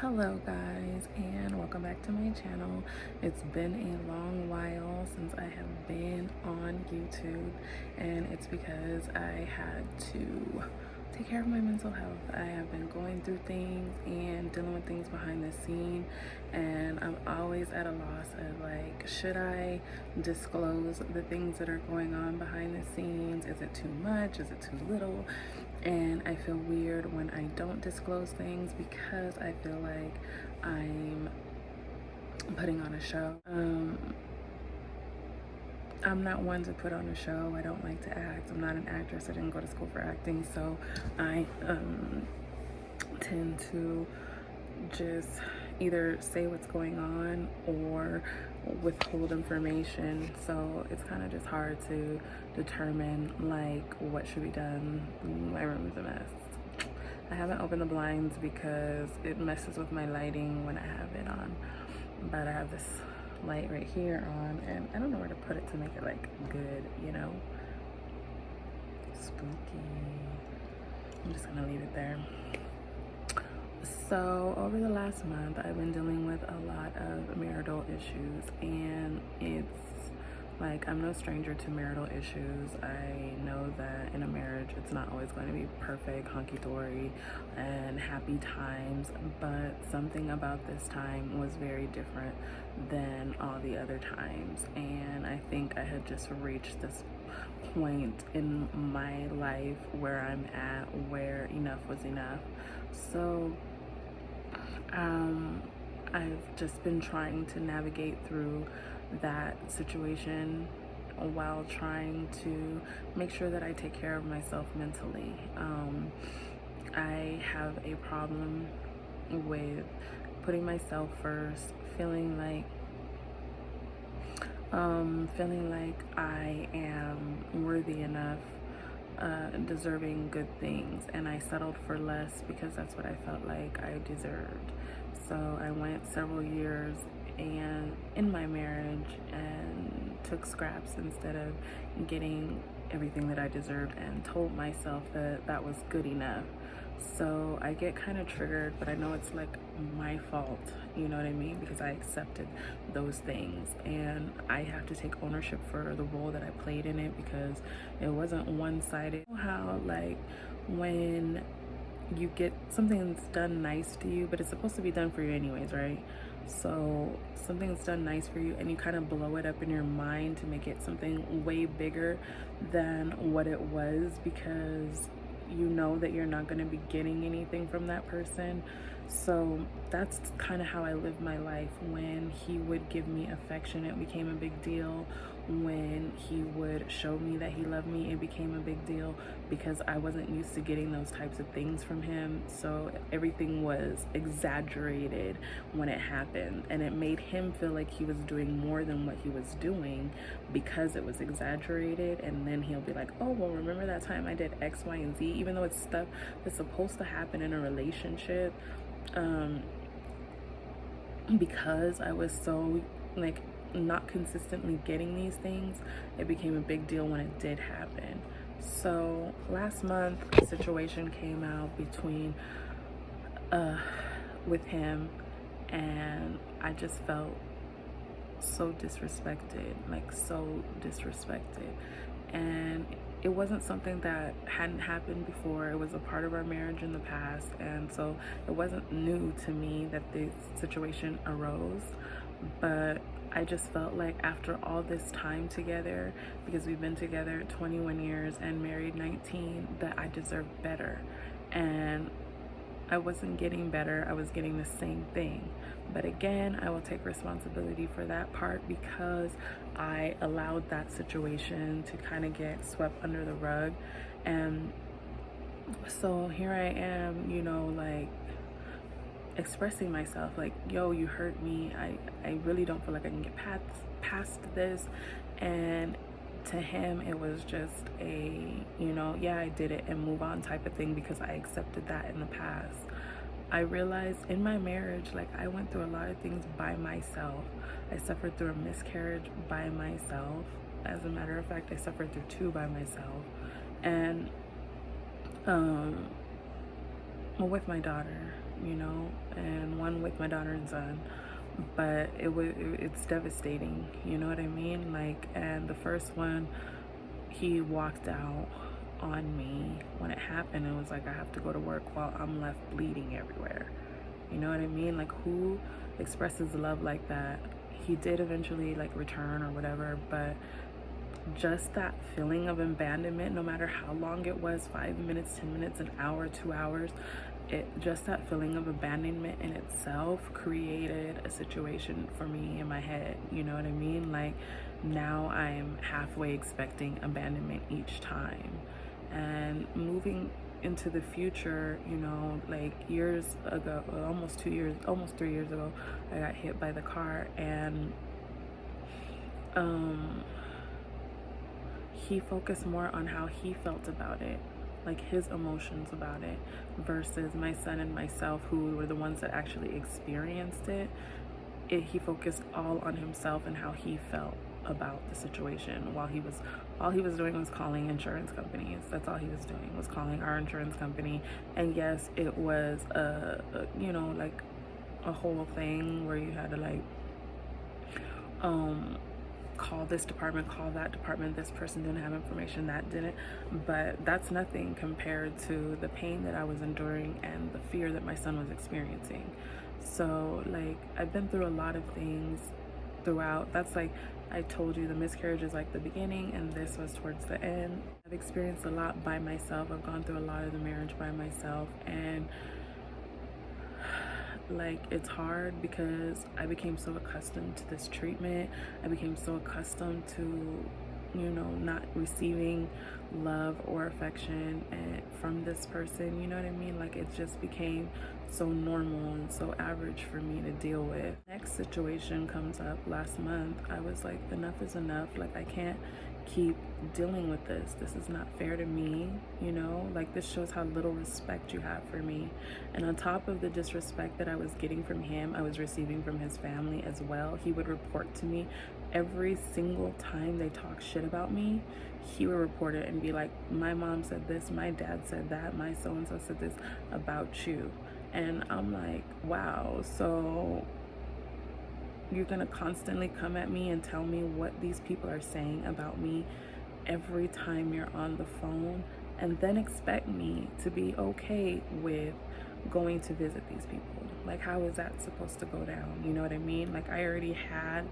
Hello guys, and welcome back to my channel. It's been a long while since I have been on YouTube, and it's because I had to take care of my mental health. I have been going through things and dealing with things behind the scene, and I'm always at a loss of like, should I disclose the things that are going on behind the scenes? Is it too much? Is it too little? And I feel weird when I don't disclose things because I feel like I'm putting on a show. I'm not one to put on a show. I don't like to act. I'm not an actress. I didn't go to school for acting, so I tend to just either say what's going on or withhold information. So it's kind of just hard to determine like what should be done. My room is a mess. I haven't opened the blinds because it messes with my lighting when I have it on, but I have this light right here on, and I don't know where to put it to make it like good, you know. Spooky. I'm just gonna leave it there. So over the last month, I've been dealing with a lot of marital issues, and it's like, I'm no stranger to marital issues. I know that in a marriage, it's not always going to be perfect, hunky-dory, and happy times, but something about this time was very different than all the other times, and I think I had just reached this point in my life where I'm at, where enough was enough. So I've just been trying to navigate through that situation while trying to make sure that I take care of myself mentally. I have a problem with putting myself first, feeling like I am worthy enough, deserving good things, and I settled for less because that's what I felt like I deserved. So I went several years and in my marriage and took scraps instead of getting everything that I deserved, and told myself that that was good enough. So I get kind of triggered, but I know it's like my fault, you know what I mean? Because I accepted those things, and I have to take ownership for the role that I played in it, because it wasn't one-sided. You know how like when you get something that's done nice to you, but it's supposed to be done for you anyways, right? So something that's done nice for you, and you kind of blow it up in your mind to make it something way bigger than what it was, because you know that you're not going to be getting anything from that person. So that's kind of how I lived my life. When he would give me affection, it became a big deal. When he would show me that he loved me, it became a big deal, because I wasn't used to getting those types of things from him. So everything was exaggerated when it happened, and it made him feel like he was doing more than what he was doing because it was exaggerated. And then he'll be like, oh, well, remember that time I did X, Y, and Z, even though it's stuff that's supposed to happen in a relationship. Because I was so like not consistently getting these things, it became a big deal when it did happen. So last month, a situation came out between with him, and I just felt so disrespected, like so disrespected. And it wasn't something that hadn't happened before. It was a part of our marriage in the past, and so it wasn't new to me that this situation arose. But I just felt like after all this time together, because we've been together 21 years and married 19, that I deserved better. And I wasn't getting better, I was getting the same thing. But again, I will take responsibility for that part, because I allowed that situation to kind of get swept under the rug. And so here I am, you know, like expressing myself like, yo, you hurt me. I really don't feel like I can get past this. And to him, it was just a, you know, yeah, I did it and move on type of thing, because I accepted that in the past. I realized in my marriage, like, I went through a lot of things by myself. I suffered through a miscarriage by myself. As a matter of fact, I suffered through two by myself. And with my daughter, you know, and one one with my daughter and son, but it's devastating, you know what I mean? Like, and the first one, he walked out on me when it happened. It was like, I have to go to work while I'm left bleeding everywhere. You know what I mean? Like, who expresses love like that? He did eventually like return or whatever, but just that feeling of abandonment, no matter how long it was, 5 minutes, 10 minutes, an hour, 2 hours, just that feeling of abandonment in itself created a situation for me in my head. You know what I mean? Like, now I'm halfway expecting abandonment each time. And moving into the future, you know, like years ago, almost 2 years, almost 3 years ago, I got hit by the car, and he focused more on how he felt about it, like his emotions about it, versus my son and myself, who were the ones that actually experienced it. He focused all on himself and how he felt about the situation, while all he was doing was calling insurance companies. That's all he was doing, was calling our insurance company. And yes, it was you know, like a whole thing where you had to like call this department, call that department, this person didn't have information, that didn't, but that's nothing compared to the pain that I was enduring and the fear that my son was experiencing. So like, I've been through a lot of things throughout. That's like, I told you, the miscarriage is like the beginning and this was towards the end. I've experienced a lot by myself. I've gone through a lot of the marriage by myself, and like, it's hard because I became so accustomed to this treatment. I became so accustomed to, you know, not receiving love or affection from this person, you know what I mean? Like, it just became so normal and so average for me to deal with. Next situation comes up last month. I was like, enough is enough. Like, I can't keep dealing with this. This is not fair to me, you know? Like, this shows how little respect you have for me. And on top of the disrespect that I was getting from him, I was receiving from his family as well. He would report to me every single time they talk shit about me. He would report it and be like, my mom said this, my dad said that, my so-and-so said this about you. And I'm like, wow, so you're gonna constantly come at me and tell me what these people are saying about me every time you're on the phone, and then expect me to be okay with going to visit these people? Like, how is that supposed to go down? You know what I mean? Like, I already had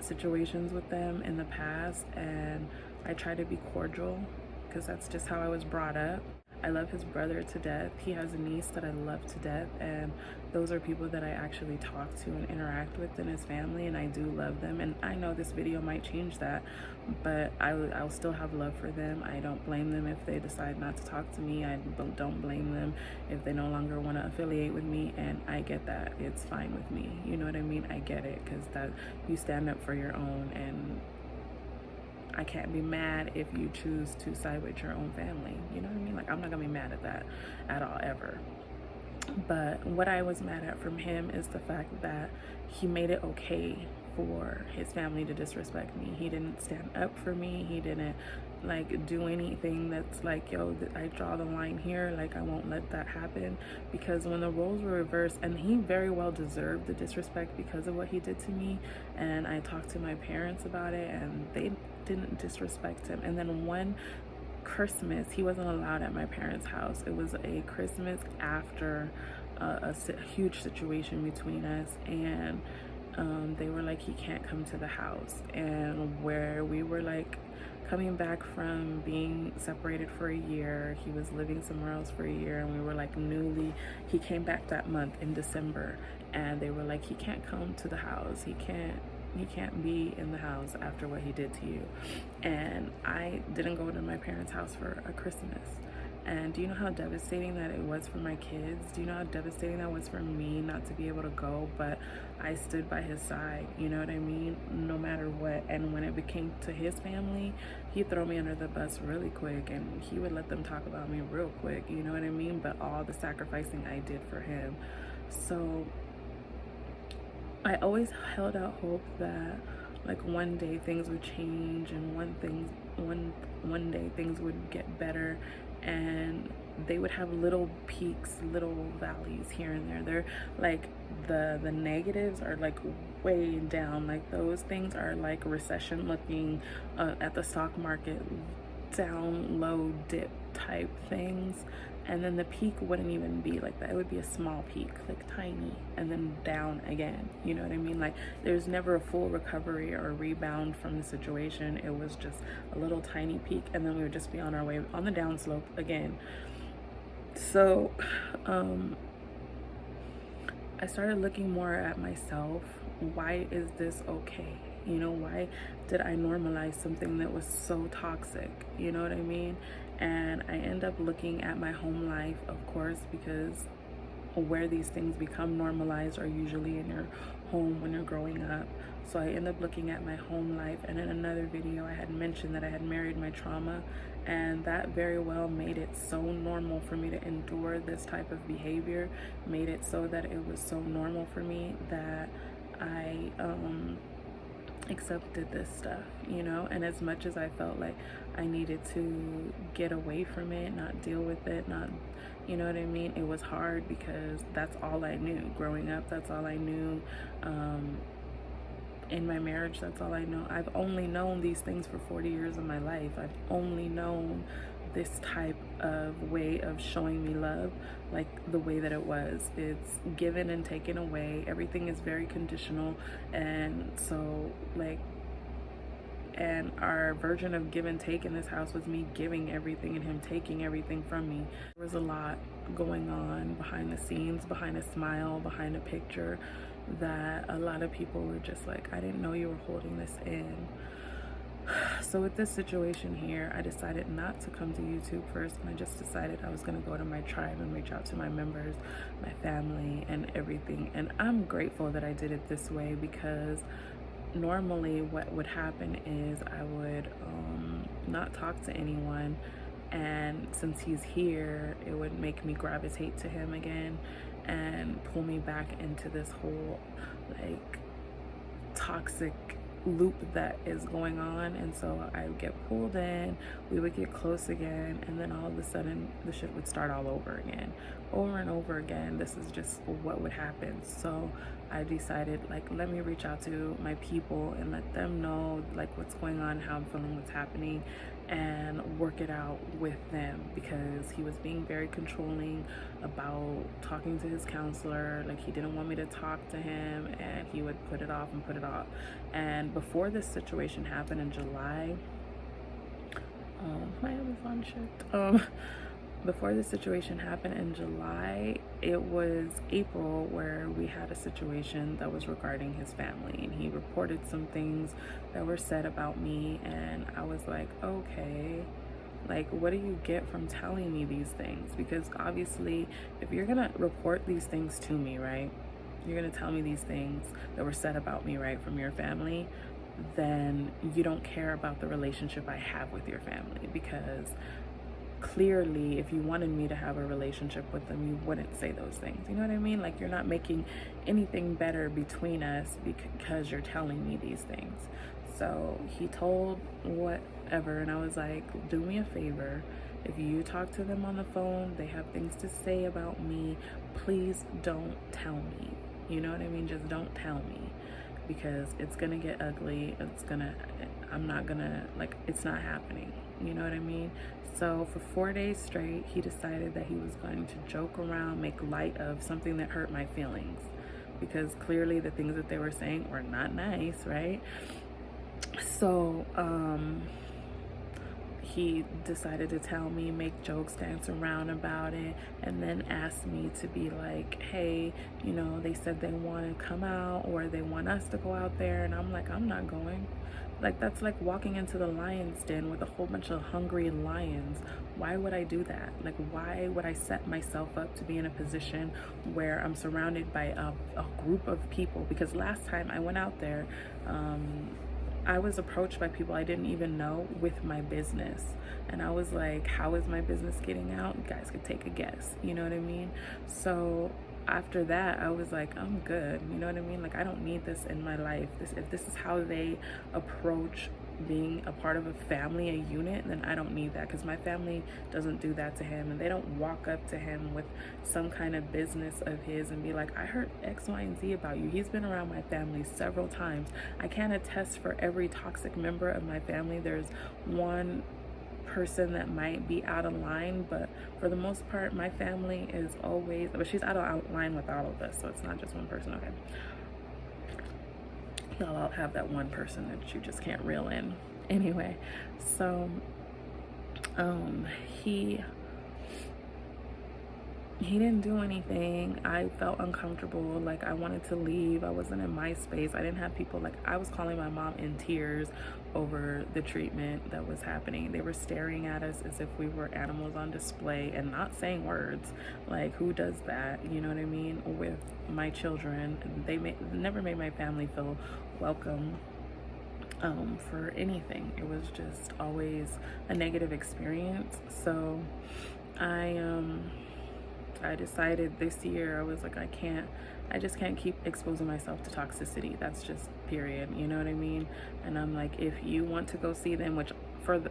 situations with them in the past, and I try to be cordial because that's just how I was brought up. I love his brother to death. He has a niece that I love to death, and those are people that I actually talk to and interact with in his family, and I do love them. And I know this video might change that, but I'll still have love for them. I don't blame them if they decide not to talk to me. I don't blame them if they no longer want to affiliate with me, and I get that. It's fine with me. You know what I mean? I get it, because that you stand up for your own, and I can't be mad if you choose to side with your own family. You know what I mean? Like, I'm not gonna be mad at that at all, ever. But what I was mad at from him is the fact that he made it okay for his family to disrespect me. He didn't stand up for me. He didn't like do anything that's like, yo, I draw the line here. Like, I won't let that happen. Because when the roles were reversed, and he very well deserved the disrespect because of what he did to me, and I talked to my parents about it, and they didn't disrespect him. And then one Christmas, he wasn't allowed at my parents' house. It was a Christmas after a huge situation between us, and they were like, he can't come to the house. And where we were like coming back from being separated for a year, he was living somewhere else for a year, and we were like he came back that month in December, and they were like, he can't come to the house, he can't be in the house after what he did to you. And I didn't go to my parents' house for a Christmas. And do you know how devastating that it was for my kids? Do you know how devastating that was for me not to be able to go? But I stood by his side, you know what I mean? No matter what. And when it became to his family, he'd throw me under the bus really quick, and he would let them talk about me real quick, you know what I mean? But all the sacrificing I did for him. So I always held out hope that like one day things would change, and one day things would get better. And they would have little peaks, little valleys here and there. They're like the negatives are like way down. Like those things are like recession looking at the stock market, down low dip type things. And then the peak wouldn't even be like that. It would be a small peak, like tiny, and then down again. You know what I mean? Like there's never a full recovery or rebound from the situation. It was just a little tiny peak, and then we would just be on our way on the downslope again. So I started looking more at myself. Why is this okay? You know, why did I normalize something that was so toxic? You know what I mean? And I end up looking at my home life, of course, because where these things become normalized are usually in your home when you're growing up. So I end up looking at my home life, and in another video I had mentioned that I had married my trauma, and that very well made it so normal for me to endure this type of behavior, made it so that it was so normal for me that I accepted this stuff, you know. And as much as I felt like I needed to get away from it, not deal with it, not, you know what I mean, it was hard because that's all I knew growing up. That's all I knew in my marriage. That's all I know. I've only known these things for 40 years of my life. I've only known this type of way of showing me love, like the way that it was. It's given and taken away. Everything is very conditional. And so like, and our version of give and take in this house was me giving everything and him taking everything from me. There was a lot going on behind the scenes, behind a smile, behind a picture, that a lot of people were just like, I didn't know you were holding this in. So with this situation here, I decided not to come to YouTube first, and I just decided I was going to go to my tribe and reach out to my members, my family, and everything. And I'm grateful that I did it this way, because normally what would happen is I would not talk to anyone, and since he's here, it would make me gravitate to him again and pull me back into this whole like toxic loop that is going on. And so I would get pulled in, we would get close again, and then all of a sudden the shit would start all over again, over and over again. This is just what would happen. So I decided, like, let me reach out to my people and let them know like what's going on, how I'm feeling, what's happening, and work it out with them, because he was being very controlling about talking to his counselor. Like, he didn't want me to talk to him, and he would put it off and put it off. And before this situation happened in July, my Amazon shit. Before this situation happened in July, it was April where we had a situation that was regarding his family, and he reported some things that were said about me, and I was like, okay, like, what do you get from telling me these things? Because obviously, if you're gonna report these things to me, right, you're gonna tell me these things that were said about me, right, from your family, then you don't care about the relationship I have with your family. Because clearly, if you wanted me to have a relationship with them, you wouldn't say those things. You know what I mean? Like, you're not making anything better between us because you're telling me these things. So he told whatever, and I was like, do me a favor. If you talk to them on the phone, they have things to say about me, please don't tell me. You know what I mean? Just don't tell me, because it's gonna get ugly. I'm not gonna, like, it's not happening. You know what I mean? So for 4 days straight, he decided that he was going to joke around, make light of something that hurt my feelings, because clearly the things that they were saying were not nice, right? So he decided to tell me, make jokes, dance around about it, and then ask me to be like, hey, you know, they said they want to come out, or they want us to go out there. And I'm like, I'm not going. Like, that's like walking into the lion's den with a whole bunch of hungry lions. Why would I do that? Like, why would I set myself up to be in a position where I'm surrounded by a group of people? Because last time I went out there, I was approached by people I didn't even know with my business. And I was like, how is my business getting out? You guys could take a guess. You know what I mean? So after that, I was like, I'm good. You know what I mean? Like, I don't need this in my life. If this is how they approach being a part of a family, a unit, then I don't need that, because my family doesn't do that to him, and they don't walk up to him with some kind of business of his and be like, I heard X, Y, and Z about you. He's been around my family several times. I can't attest for every toxic member of my family. There's one person that might be out of line, but for the most part, my family is always, but she's out of line with all of us, so it's not just one person. Okay, y'all all have that one person that you just can't reel in. Anyway, so he didn't do anything. I felt uncomfortable, like I wanted to leave. I wasn't in my space. I didn't have people, like I was calling my mom in tears over the treatment that was happening. They were staring at us as if we were animals on display and not saying words. Like, who does that? You know what I mean? With my children, they never made my family feel welcome for anything. It was just always a negative experience. So I decided this year, I was like, I just can't keep exposing myself to toxicity. That's just period. You know what I mean? And I'm like, if you want to go see them, which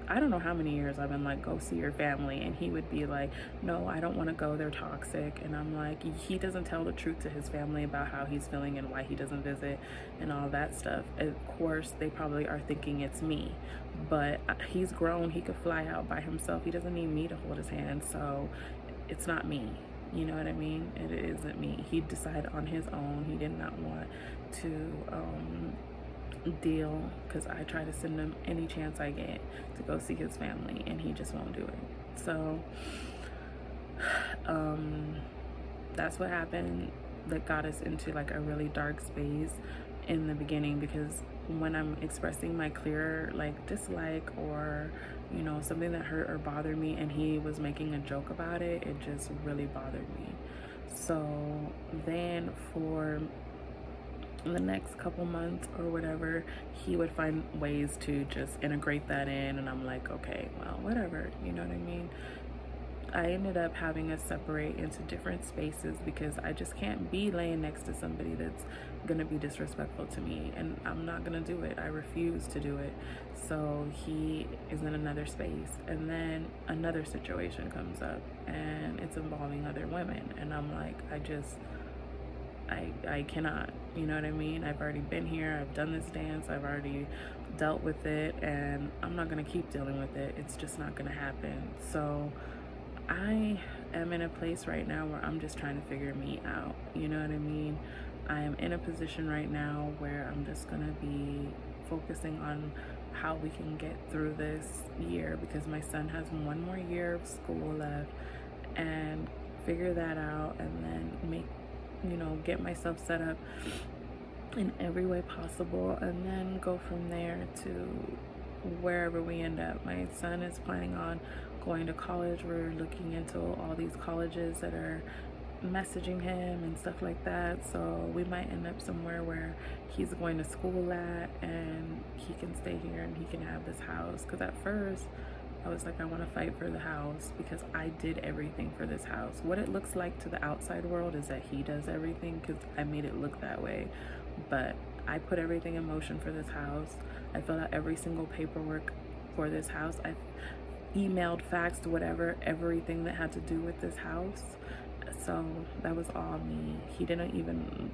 I don't know how many years I've been like, go see your family. And he would be like, no, I don't want to go. They're toxic. And I'm like, he doesn't tell the truth to his family about how he's feeling and why he doesn't visit and all that stuff. Of course, they probably are thinking it's me, but he's grown. He could fly out by himself. He doesn't need me to hold his hand. So it's not me. You know what I mean? It isn't me. He decided on his own. He did not want to deal, because I try to send him any chance I get to go see his family, and he just won't do it. So that's what happened, that got us into like a really dark space in the beginning, because when I'm expressing my clear like dislike or you know something that hurt or bothered me, and he was making a joke about it, it just really bothered me. So then for the next couple months or whatever, he would find ways to just integrate that in, and I'm like, okay, well, whatever, you know what I mean? I ended up having us separate into different spaces, because I just can't be laying next to somebody that's gonna be disrespectful to me, and I'm not gonna do it. I refuse to do it. So he is in another space, and then another situation comes up, and it's involving other women, and I'm like, I cannot, you know what I mean? I've already been here, I've done this dance, I've already dealt with it, and I'm not gonna keep dealing with it. It's just not gonna happen. So I am in a place right now where I'm just trying to figure me out, you know what I mean? I am in a position right now where I'm just gonna be focusing on how we can get through this year, because my son has one more year of school left, and figure that out, and then get myself set up in every way possible, and then go from there to wherever we end up. My son is planning on going to college. We're looking into all these colleges that are messaging him and stuff like that, so we might end up somewhere where he's going to school at, and he can stay here and he can have this house. Because at first I was like, I want to fight for the house, because I did everything for this house. What it looks like to the outside world is that he does everything, because I made it look that way, but I put everything in motion for this house. I filled out every single paperwork for this house. I emailed, faxed, whatever, everything that had to do with this house. So that was all me. He didn't even,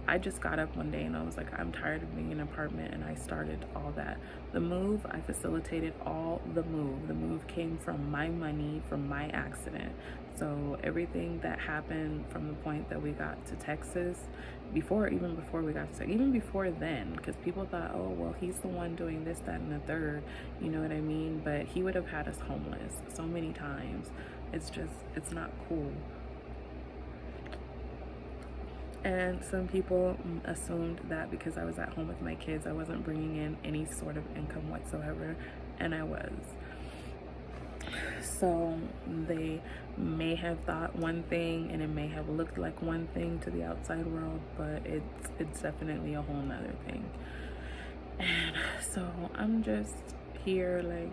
I just got up one day and I was like, I'm tired of being in an apartment, and I started all that. The move, I facilitated all the move. The move came from my money, from my accident. So everything that happened from the point that we got to Texas, even before we got to Texas, even before then, because people thought, oh, well, he's the one doing this, that, and the third, you know what I mean? But he would have had us homeless so many times. It's not cool. And some people assumed that because I was at home with my kids, I wasn't bringing in any sort of income whatsoever, and I was. So they may have thought one thing, and it may have looked like one thing to the outside world, but it's definitely a whole nother thing. And so I'm just here, like,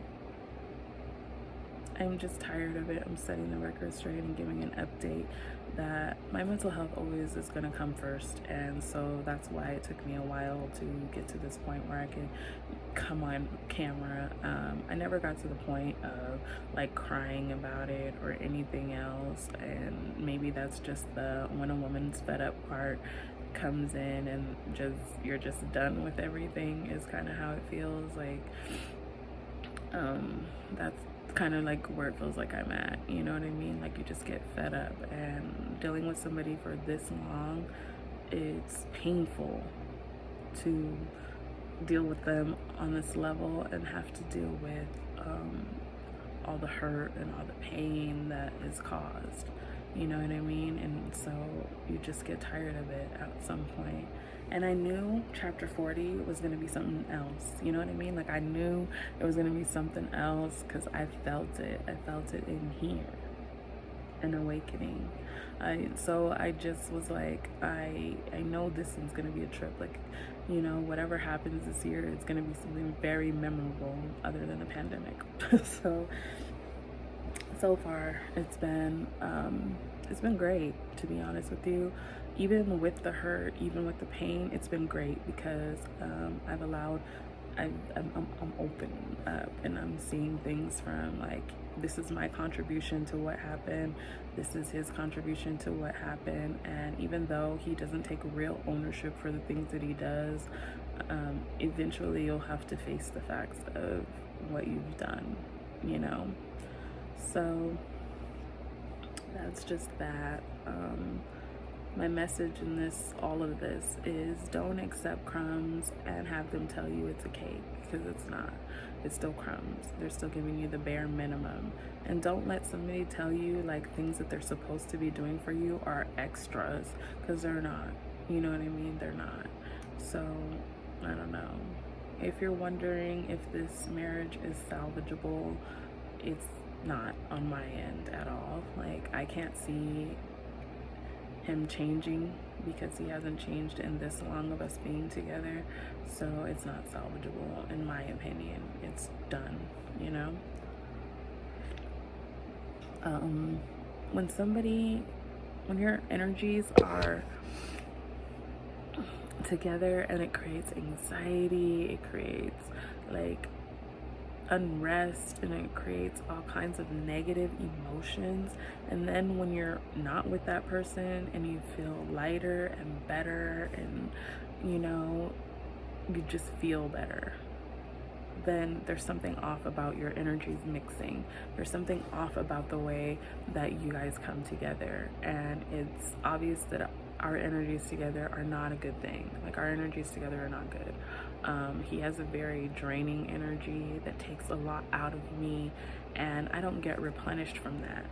I'm just tired of it. I'm setting the record straight and giving an update that my mental health always is going to come first. And so that's why it took me a while to get to this point where I can come on camera. I never got to the point of like crying about it or anything else. And maybe that's just the when a woman's fed up part comes in and just you're just done with everything is kind of how it feels like. That's kind of like where it feels like I'm at, you know what I mean? Like you just get fed up, and dealing with somebody for this long, it's painful to deal with them on this level and have to deal with all the hurt and all the pain that is caused, you know what I mean? And so you just get tired of it at some point. And I knew chapter 40 was going to be something else, you know what I mean? Like I knew it was going to be something else because I felt it in here, an awakening. So I just was like, I know this one's going to be a trip. Like, you know, whatever happens this year, it's going to be something very memorable other than the pandemic. So far it's been great, to be honest with you. Even with the hurt, even with the pain, it's been great because I'm open up and I'm seeing things from like, this is my contribution to what happened, this is his contribution to what happened. And even though he doesn't take real ownership for the things that he does, eventually you'll have to face the facts of what you've done, you know? So that's just that. My message in all of this is don't accept crumbs and have them tell you it's a cake, because it's not. It's still crumbs. They're still giving you the bare minimum. And don't let somebody tell you like things that they're supposed to be doing for you are extras, because they're not. You know what I mean? They're not. So I don't know. If you're wondering if this marriage is salvageable, it's not on my end at all. Like I can't see him changing because he hasn't changed in this long of us being together. So it's not salvageable in my opinion. It's done, you know? When your energies are together and it creates anxiety, it creates like unrest, and it creates all kinds of negative emotions. And then when you're not with that person and you feel lighter and better and you know, you just feel better, then there's something off about your energies mixing. There's something off about the way that you guys come together, and it's obvious that our energies together are not a good thing. Like our energies together are not good. He has a very draining energy that takes a lot out of me, and I don't get replenished from that.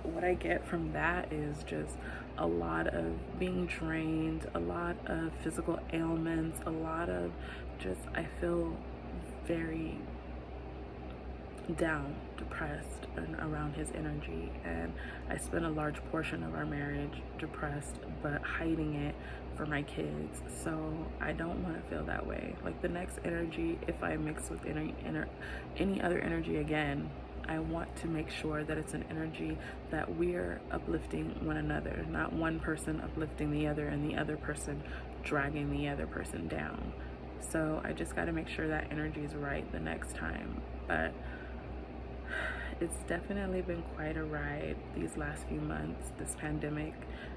What I get from that is just a lot of being drained, a lot of physical ailments, a lot of just, I feel very down, depressed, and around his energy. And I spent a large portion of our marriage depressed, but hiding it for my kids. So I don't want to feel that way. Like the next energy, if I mix with any other energy again, I want to make sure that it's an energy that we're uplifting one another, not one person uplifting the other and the other person dragging the other person down. So I just got to make sure that energy is right the next time. But it's definitely been quite a ride these last few months. This pandemic,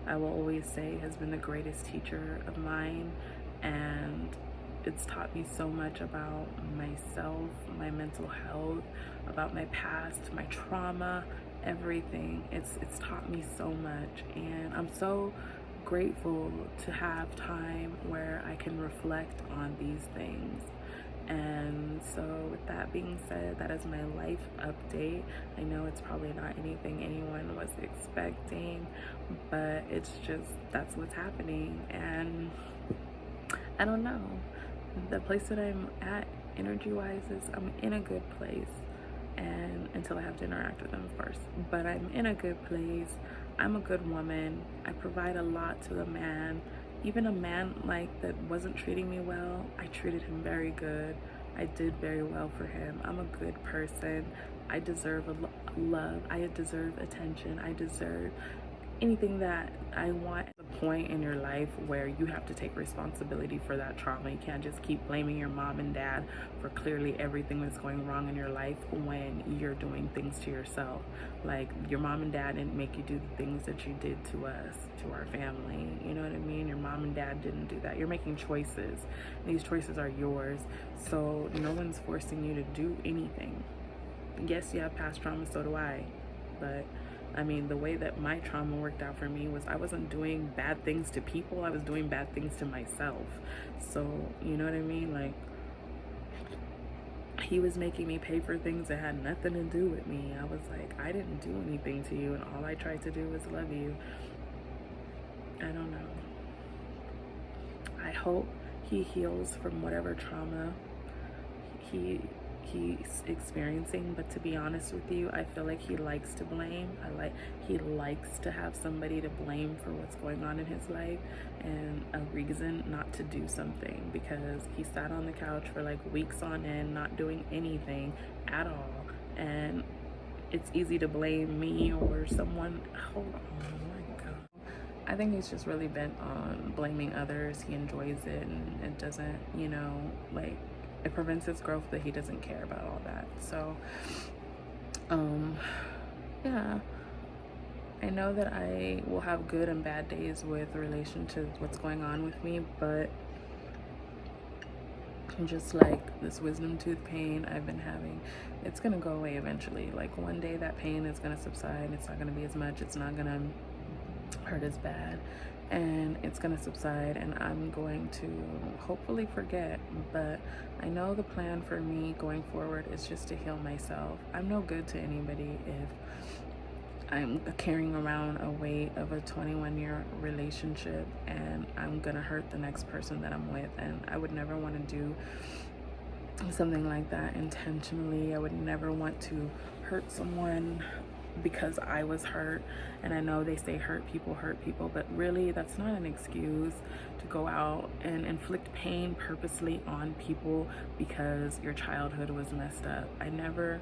I will always say, has been the greatest teacher of mine, and it's taught me so much about myself, my mental health, about my past, my trauma, everything. It's taught me so much, and I'm so grateful to have time where I can reflect on these things. And so with that being said, that is my life update. I know it's probably not anything anyone was expecting, but it's just, that's what's happening. And I don't know, the place that I'm at energy wise is I'm in a good place, and until I have to interact with them of course, but I'm in a good place. I'm a good woman. I provide a lot to the man. Even a man like that wasn't treating me well, I treated him very good. I did very well for him. I'm a good person. I deserve love. I deserve attention. I deserve anything that I want. The point in your life where you have to take responsibility for that trauma. You can't just keep blaming your mom and dad for clearly everything that's going wrong in your life when you're doing things to yourself. Like, your mom and dad didn't make you do the things that you did to us, to our family. You know what I mean? Your mom and dad didn't do that. You're making choices. These choices are yours. So no one's forcing you to do anything. Yes, you have past trauma, so do I. But I mean, the way that my trauma worked out for me was I wasn't doing bad things to people, I was doing bad things to myself. So, you know what I mean? Like, he was making me pay for things that had nothing to do with me. I was like, I didn't do anything to you, and all I tried to do was love you. I don't know. I hope he heals from whatever trauma he's experiencing, but to be honest with you, I feel like he likes to blame. He likes to have somebody to blame for what's going on in his life, and a reason not to do something, because he sat on the couch for like weeks on end not doing anything at all, and it's easy to blame me or someone. Hold on, oh my god. I think he's just really bent on blaming others. He enjoys it, and it doesn't, you know, like, it prevents his growth, but he doesn't care about all that. So, yeah. I know that I will have good and bad days with relation to what's going on with me, but just like this wisdom tooth pain I've been having, it's gonna go away eventually. Like, one day that pain is gonna subside. It's not gonna be as much. It's not gonna hurt as bad, and it's gonna subside, and I'm going to hopefully forget. But I know the plan for me going forward is just to heal myself. I'm no good to anybody if I'm carrying around a weight of a 21-year relationship, and I'm gonna hurt the next person that I'm with. And I would never want to do something like that intentionally. I would never want to hurt someone because I was hurt. And I know they say hurt people, but really that's not an excuse to go out and inflict pain purposely on people because your childhood was messed up. I never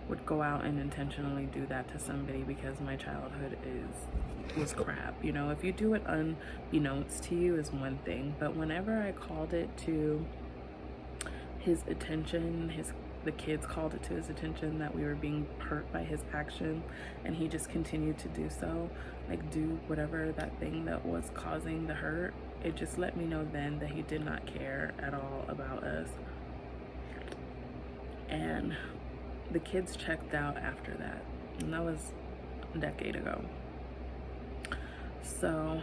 would go out and intentionally do that to somebody because my childhood was crap. You know, if you do it unbeknownst to you is one thing, but whenever I called it to his attention, the kids called it to his attention that we were being hurt by his action, and he just continued to do so, like do whatever that thing that was causing the hurt, it just let me know then that he did not care at all about us. And the kids checked out after that, and that was a decade ago. So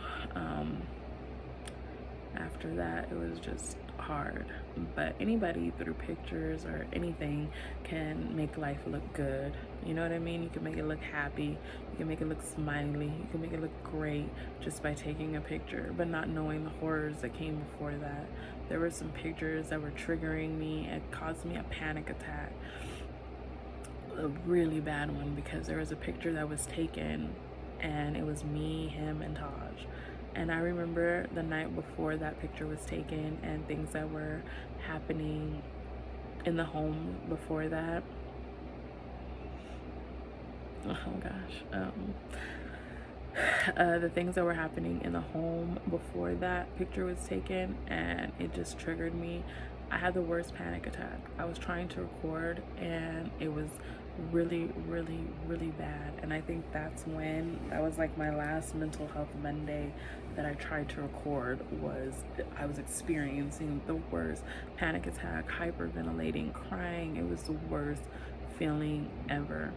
after that, it was just hard. But anybody through pictures or anything can make life look good. You know what I mean? You can make it look happy, you can make it look smiley, you can make it look great just by taking a picture, but not knowing the horrors that came before that. There were some pictures that were triggering me. It caused me a panic attack, a really bad one, because there was a picture that was taken and it was me, him, and Taj. And I remember the night before that picture was taken and things that were happening in the home before that. Oh gosh. The things that were happening in the home before that picture was taken, and it just triggered me. I had the worst panic attack. I was trying to record and it was really, really, really bad. And I think that was like my last mental health Monday that I tried to record. I was experiencing the worst panic attack, hyperventilating, crying. It was the worst feeling ever.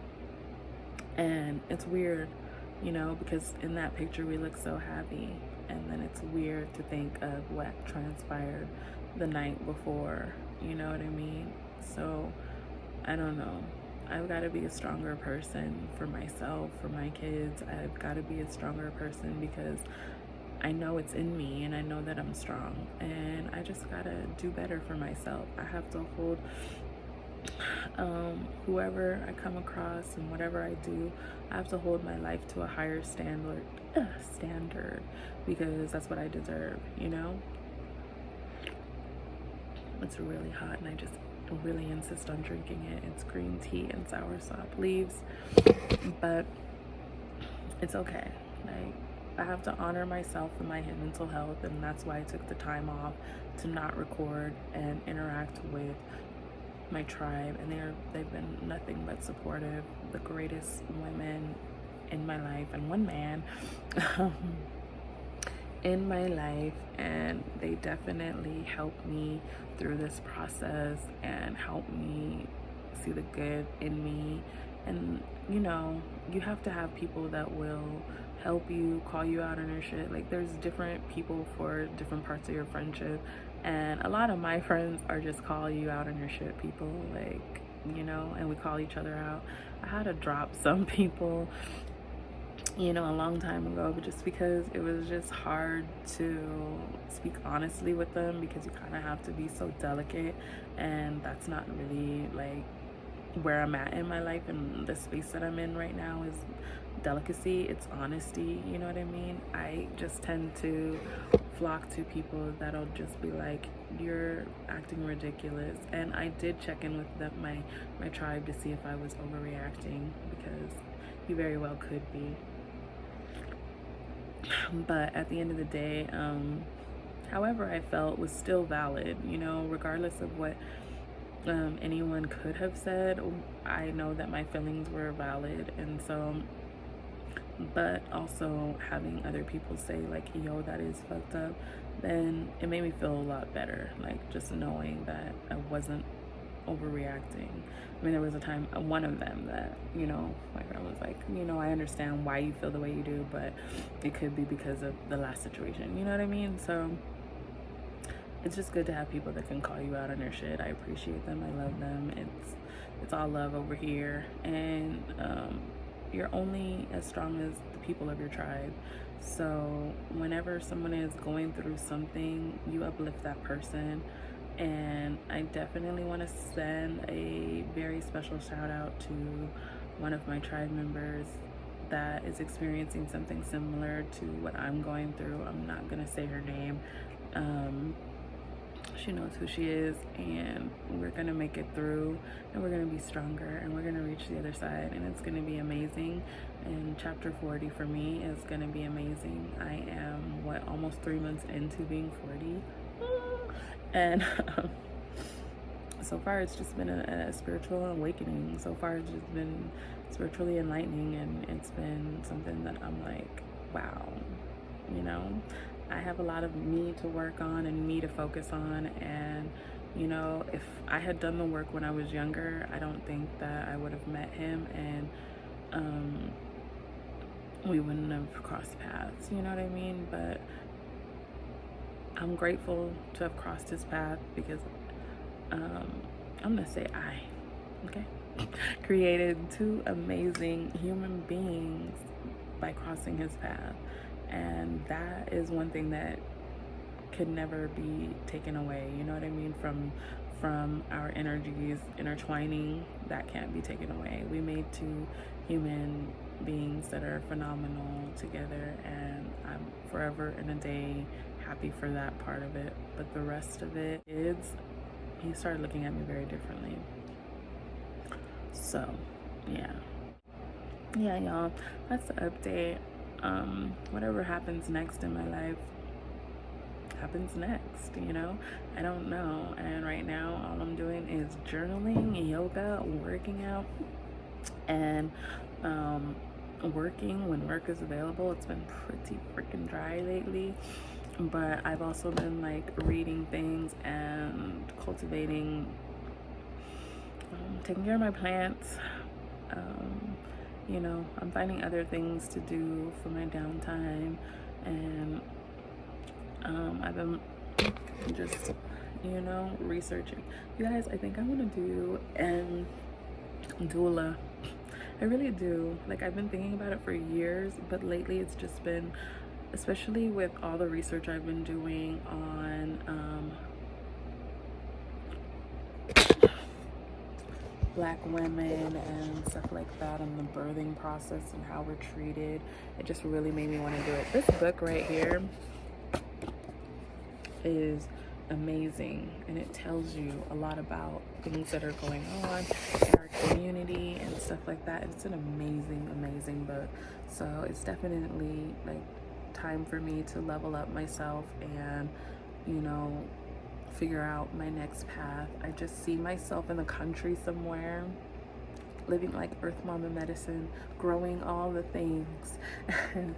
And it's weird, you know, because in that picture we look so happy, and then it's weird to think of what transpired the night before, you know what I mean? So I don't know. I've got to be a stronger person for myself, for my kids. I've got to be a stronger person because I know it's in me, and I know that I'm strong, and I just got to do better for myself. I have to hold whoever I come across and whatever I do, I have to hold my life to a higher standard because that's what I deserve, you know? It's really hot and I just really insist on drinking it. It's green tea and soursop leaves, but it's okay. Like, I have to honor myself and my mental health, and that's why I took the time off to not record and interact with my tribe. And they've been nothing but supportive, the greatest women in my life, and one man in my life, and they definitely helped me through this process and helped me see the good in me. And you know, you have to have people that will help you, call you out on your shit. Like, there's different people for different parts of your friendship, and a lot of my friends are just call you out on your shit people, like, you know, and we call each other out. I had to drop some people, you know, a long time ago, but just because it was just hard to speak honestly with them, because you kind of have to be so delicate, and that's not really like where I'm at in my life, and the space that I'm in right now is delicacy, it's honesty, you know what I mean? I just tend to flock to people that'll just be like, you're acting ridiculous. And I did check in with my tribe to see if I was overreacting, because you very well could be. But at the end of the day, however I felt was still valid, you know, regardless of what anyone could have said. I know that my feelings were valid. And so, but also having other people say like, yo, that is fucked up, then it made me feel a lot better, like just knowing that I wasn't overreacting. I mean, there was a time, one of them, that, you know, my friend was like, you know, I understand why you feel the way you do, but it could be because of the last situation, you know what I mean? So it's just good to have people that can call you out on your shit. I appreciate them, I love them. It's all love over here. And you're only as strong as the people of your tribe. So whenever someone is going through something, you uplift that person. And I definitely want to send a very special shout out to one of my tribe members that is experiencing something similar to what I'm going through. I'm not gonna say her name. She knows who she is, and we're gonna make it through, and we're gonna be stronger, and we're gonna reach the other side, and it's gonna be amazing. And chapter 40 for me is gonna be amazing. I am almost 3 months into being 40. And so far it's just been a spiritual awakening. So far it's just been spiritually enlightening, and it's been something that I'm like, wow, you know, I have a lot of me to work on and me to focus on. And you know, if I had done the work when I was younger, I don't think that I would have met him, and we wouldn't have crossed paths, you know what I mean? But I'm grateful to have crossed his path, because I'm gonna say okay, created two amazing human beings by crossing his path. And that is one thing that could never be taken away, you know what I mean? From our energies intertwining, that can't be taken away. We made two human beings that are phenomenal together, and I'm forever and a day happy for that part of it. But the rest of it is, he started looking at me very differently. So yeah, y'all, that's the update. Whatever happens next in my life happens next, you know? I don't know. And right now all I'm doing is journaling, yoga, working out, and working when work is available. It's been pretty freaking dry lately, but I've also been like reading things and cultivating, taking care of my plants. You know, I'm finding other things to do for my downtime, and I've been just, you know, researching. You guys, I think I want to do doula. I really do. Like, I've been thinking about it for years, but lately it's just been, especially with all the research I've been doing on Black women and stuff like that, and the birthing process and how we're treated. It just really made me want to do it. This book right here is amazing, and it tells you a lot about things that are going on in our community and stuff like that. It's an amazing book. So it's definitely like time for me to level up myself and, you know, figure out my next path. I just see myself in the country somewhere, living like Earth Mama medicine, growing all the things. And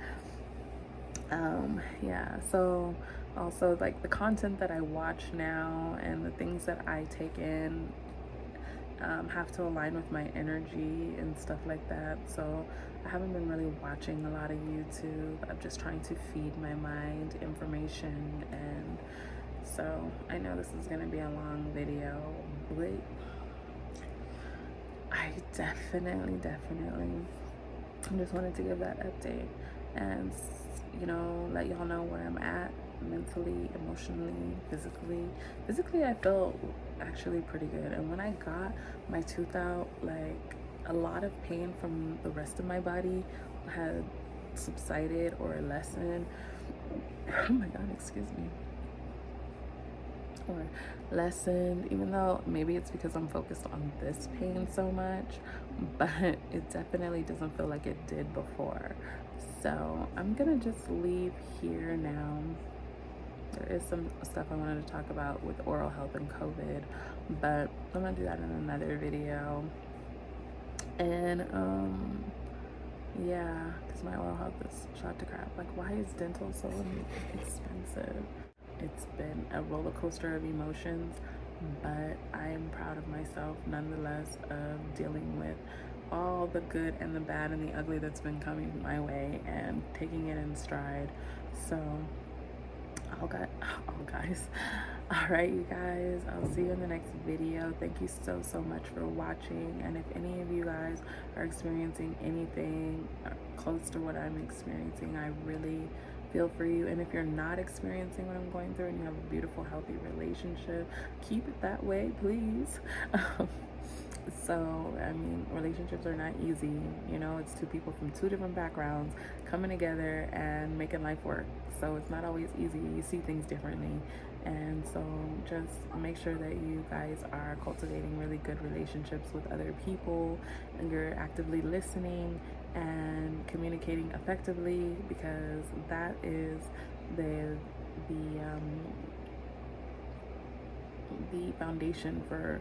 yeah, so also like the content that I watch now and the things that I take in have to align with my energy and stuff like that. So I haven't been really watching a lot of YouTube. I'm just trying to feed my mind information, and so I know this is gonna be a long video, but I definitely just wanted to give that update and, you know, let y'all know where I'm at mentally, emotionally, physically. Physically, I felt actually pretty good. And when I got my tooth out, like, a lot of pain from the rest of my body had subsided or lessened. Oh my God, excuse me. Or lessened, even though maybe it's because I'm focused on this pain so much, but it definitely doesn't feel like it did before. So I'm gonna just leave here now. There is some stuff I wanted to talk about with oral health and COVID, but I'm gonna do that in another video. And yeah, because my oral health is shot to crap. Like, why is dental so expensive? It's been a roller coaster of emotions, but I am proud of myself nonetheless of dealing with all the good and the bad and the ugly that's been coming my way and taking it in stride. So, all guys. All right, you guys, I'll see you in the next video. Thank you so much for watching. And if any of you guys are experiencing anything close to what I'm experiencing, I really feel for you. And if you're not experiencing what I'm going through and you have a beautiful, healthy relationship, keep it that way, please. So, I mean, relationships are not easy. You know, it's two people from two different backgrounds coming together and making life work. So it's not always easy. You see things differently. And so just make sure that you guys are cultivating really good relationships with other people, and you're actively listening and communicating effectively, because that is the foundation for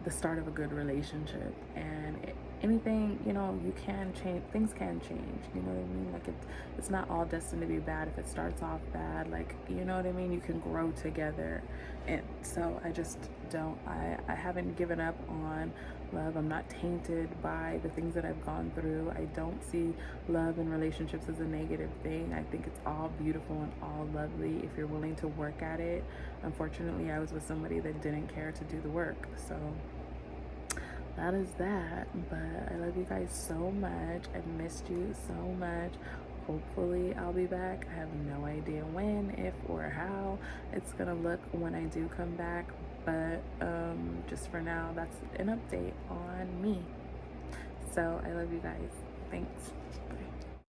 the start of a good relationship. And anything, you know, you can change, things can change, you know what I mean? Like, it's not all destined to be bad. If it starts off bad, like, you know what I mean, you can grow together. And so I just don't, I haven't given up on love. I'm not tainted by the things that I've gone through. I don't see love and relationships as a negative thing. I think it's all beautiful and all lovely if you're willing to work at it. Unfortunately, I was with somebody that didn't care to do the work. So that is that. But I love you guys so much. I've missed you so much. Hopefully I'll be back. I have no idea when, if, or how it's gonna look when I do come back. But just for now, that's an update on me. So I love you guys. Thanks. Bye.